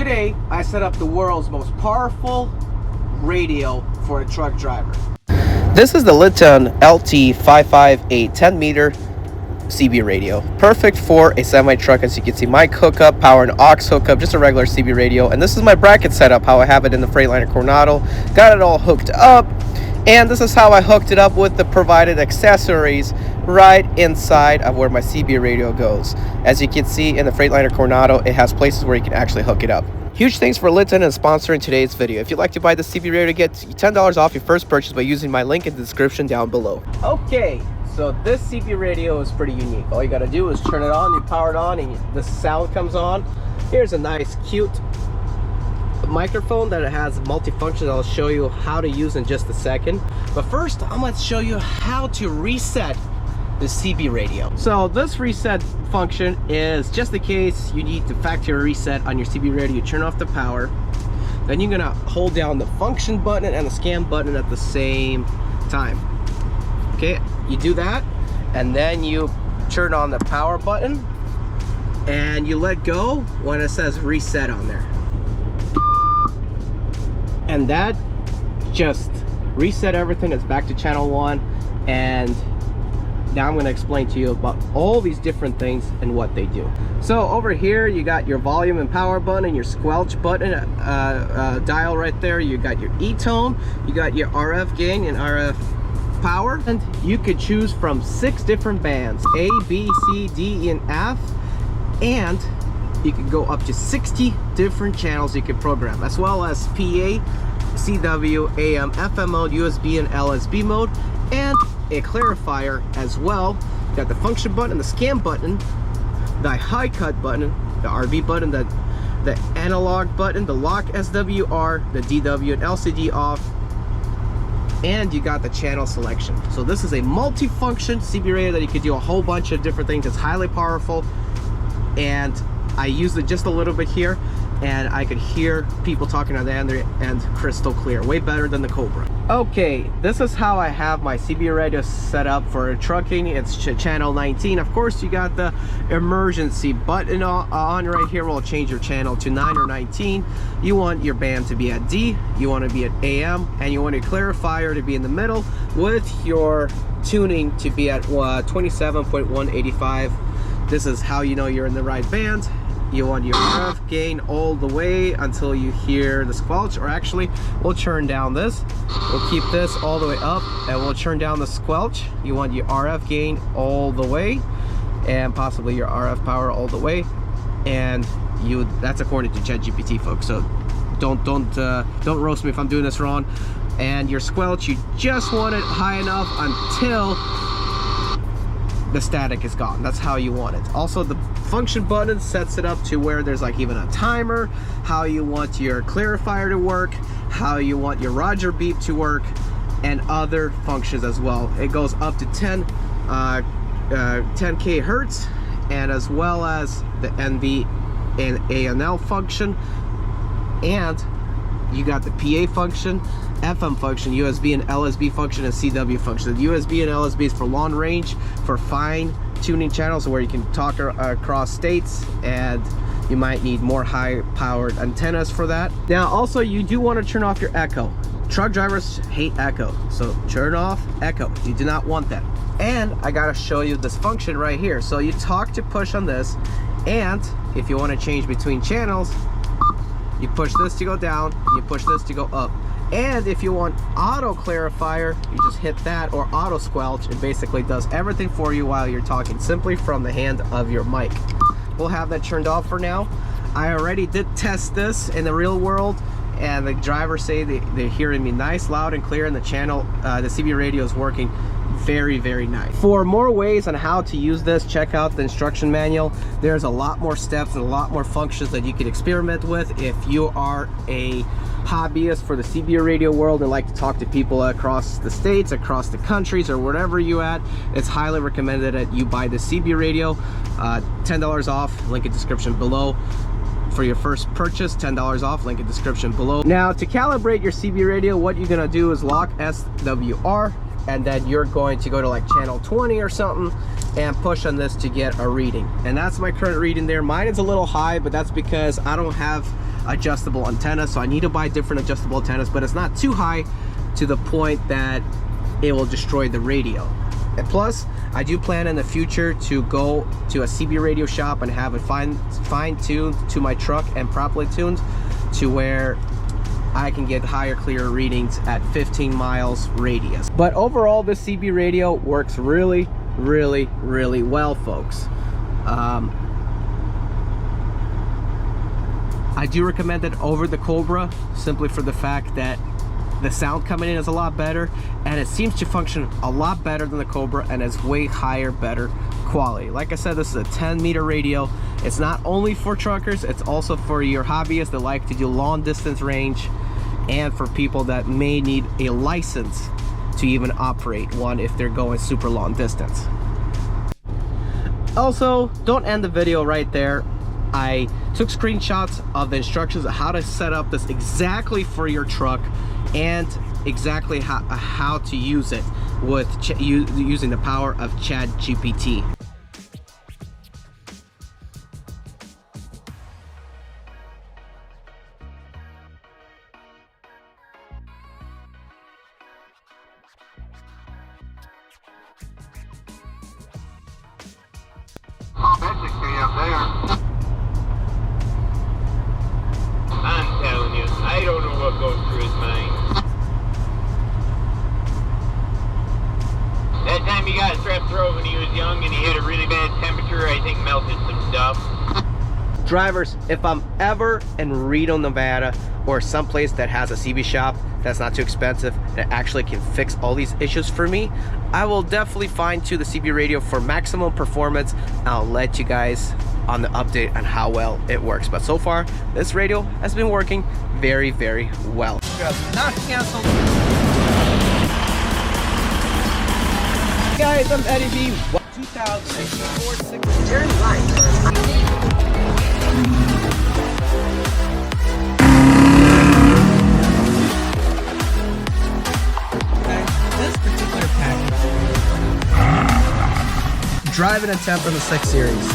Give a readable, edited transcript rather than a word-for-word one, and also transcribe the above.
Today, I set up the world's most powerful radio for a truck driver. This is the Luiton LT-5558 10-meter CB radio. Perfect for a semi-truck. As you can see, mic hookup, power and aux hookup, just a regular CB radio. And this is my bracket setup, how I have it in the Freightliner Coronado. Got it all hooked up. And this is how I hooked it up with the provided accessories right inside of where my CB radio goes. As you can see in the Freightliner Coronado, it has places where you can actually hook it up. Huge thanks for Luiton and sponsoring today's video. If you'd like to buy the CB radio, get $10 off your first purchase by using my link in the description down below. Okay, so this CB radio is pretty unique. All you gotta do is turn it on, you power it on, and the sound comes on. Here's a nice, cute microphone that it has multifunction. I'll show you how to use in just a second. But first, I'm going to show you how to reset the CB radio. So this reset function is just in case you need to factory reset on your CB radio. You turn off the power, then you're going to hold down the function button and the scan button at the same time. Okay, you do that, and then you turn on the power button and you let go when it says reset on there. And that just reset everything. It's back to channel 1. And now I'm going to explain to you about all these different things and what they do. So over here you got your volume and power button, your squelch button dial right there. You got your E-tone, you got your RF gain and RF power, and you could choose from 6 different bands: A, B, C, D, E, and F. And you can go up to 60 different channels you can program, as well as PA, CW, AM, FM mode, USB and LSB mode, and a clarifier as well. You got the function button, the scan button, the high cut button, the RB button, the analog button, the lock SWR, the DW and LCD off, and you got the channel selection. So this is a multi-function CB radio that you could do a whole bunch of different things. It's highly powerful, and I used it just a little bit here, and I could hear people talking on the other end crystal clear, way better than the Cobra. Okay, this is how I have my CB radio set up for trucking. It's channel 19. Of course, you got the emergency button on right here. Will change your channel to 9 or 19. You want your band to be at D, you want to be at AM, and you want your clarifier to be in the middle with your tuning to be at 27.185. This is how you know you're in the right band. You want your RF gain all the way until you hear the squelch, or actually we'll turn down this. We'll keep this all the way up and we'll turn down the squelch. You want your RF gain all the way and possibly your RF power all the way, and that's according to ChatGPT, folks, so don't roast me if I'm doing this wrong. And your squelch, you just want it high enough until the static is gone. That's how you want it. Also, the function button sets it up to where there's like even a timer, how you want your clarifier to work, how you want your Roger beep to work, and other functions as well. It goes up to 10k hertz, and as well as the NV and ANL function, and you got the PA function, FM function, USB and LSB function, and CW function. The USB and LSB is for long range, for fine tuning channels where you can talk across states, and you might need more high powered antennas for that. Now also, you do want to turn off your echo. Truck drivers hate echo, so turn off echo. You do not want that. And I gotta show you this function right here. So you talk to push on this, and if you want to change between channels, you push this to go down, you push this to go up. And if you want auto clarifier, you just hit that, or auto squelch. It basically does everything for you while you're talking, simply from the hand of your mic. We'll have that turned off for now. I already did test this in the real world, and the drivers say they're hearing me nice, loud and clear, and the channel, the CB radio is working very, very nice. For more ways on how to use this, check out the instruction manual. There's a lot more steps and a lot more functions that you can experiment with if you are a hobbyist for the CB radio world and like to talk to people across the states, across the countries, or wherever you at. It's highly recommended that you buy the CB radio. $10 off, link in description below. For your first purchase, $10 off, link in description below. Now, to calibrate your CB radio, what you're gonna do is lock SWR, and then you're going to go to like channel 20 or something and push on this to get a reading. And that's my current reading there. Mine is a little high, but that's because I don't have adjustable antennas, so I need to buy different adjustable antennas, but it's not too high to the point that it will destroy the radio. And plus, I do plan in the future to go to a CB radio shop and have it fine-tuned to my truck and properly tuned to where I can get higher, clearer readings at 15 miles radius. But overall, this CB radio works really, really, really well, folks. I do recommend it over the Cobra, simply for the fact that the sound coming in is a lot better, and it seems to function a lot better than the Cobra, and is way higher, better quality. Like I said, this is a 10-meter radio. It's not only for truckers, it's also for your hobbyists that like to do long distance range, and for people that may need a license to even operate one if they're going super long distance. Also, don't end the video right there. I took screenshots of the instructions of how to set up this exactly for your truck, and exactly how to use it with using the power of ChatGPT. Basically up there. I'm telling you, I don't know what goes through his mind. That time he got strep throat when he was young and he had a really bad temperature, I think melted some stuff. Drivers, if I'm ever in Reno, Nevada, or someplace that has a CB shop that's not too expensive and actually can fix all these issues for me, I will definitely fine-tune the CB radio for maximum performance. I'll let you guys on the update on how well it works. But so far, this radio has been working very, very well. Not canceled. Guys, I'm Eddie B. 2004 turn right. This particular package, driving a temp in the 6 Series.